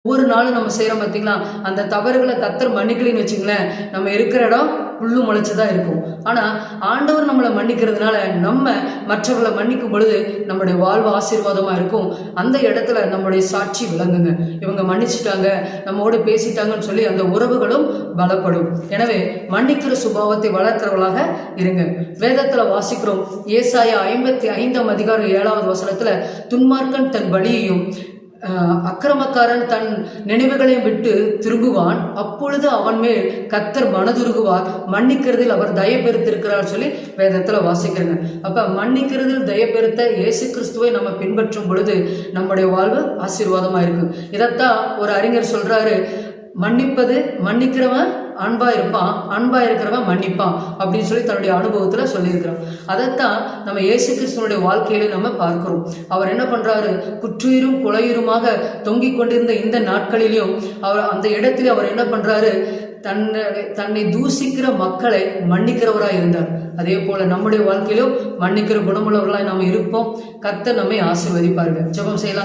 ஒவ்வொரு நாளும் நம்ம செய்கிறோம் பார்த்தீங்களா, அந்த தவறுகளை கர்த்தர் மன்னிக்கலைன்னு வச்சுங்களேன், நம்ம இருக்கிற இடம் புல்லு முளைச்சுதான் இருக்கும். ஆனால் ஆண்டவர் நம்மளை மன்னிக்கிறதுனால நம்ம மற்றவர்களை மன்னிக்கும் பொழுது நம்முடைய வாழ்வு ஆசீர்வாதமாக இருக்கும். அந்த இடத்துல நம்முடைய சாட்சி விளங்குங்க. இவங்க மன்னிச்சிட்டாங்க, நம்மோடு பேசிட்டாங்கன்னு சொல்லி அந்த உறவுகளும் பலப்படும். எனவே மன்னிக்கிற சுபாவத்தை வளர்க்கிறவர்களாக இருங்க. வேதத்தில் வாசிக்கிறோம், ஏசாயா 55 அதிகாரம் 7வது வசனத்தில், துன்மார்க்கன் தன் வழியையும் அக்கிரமக்காரன் தன் நினைவுகளையும் விட்டு திரும்புவான், அப்பொழுது அவன் மேல் கர்த்தர் மனதுருகுவார், மன்னிக்கிறதில் அவர் தயபெருத்திருக்கிறார் சொல்லி வேதத்துல வாசிக்கிறேங்க. அப்ப மன்னிக்கிறதில் தயபெருத்த இயேசு கிறிஸ்துவை நம்ம பின்பற்றும் பொழுது நம்முடைய வாழ்வு ஆசீர்வாதமா இருக்கு. இதைத்தான் ஒரு அறிஞர் சொல்றாரு, மன்னிக்கிறவன் அன்பா இருப்பான், அன்பா இருக்கிறவன் மன்னிப்பான் அப்படின்னு சொல்லி தன்னுடைய அனுபவத்துல சொல்லியிருக்கிறான். அதைத்தான் நம்ம இயேசு கிறிஸ்துவனுடைய வாழ்க்கையில நம்ம பார்க்கிறோம். அவர் என்ன பண்றாரு, குற்றுயிரும் குலையுருமாக தொங்கிக் கொண்டிருந்த இந்த நாட்களிலும் அவர் அந்த இடத்துல அவர் என்ன பண்றாரு, தன்னை தூசிக்கிற மக்களை மன்னிக்கிறவராய் இருந்தார். அதே போல நம்முடைய வாழ்க்கையிலும் மன்னிக்கிற குணமுள்ளவர்களாய் நாம் இருப்போம். கர்த்தர் நம்மை ஆசீர்வதிப்பார்கள். ஜெபம் செய்யலாம்.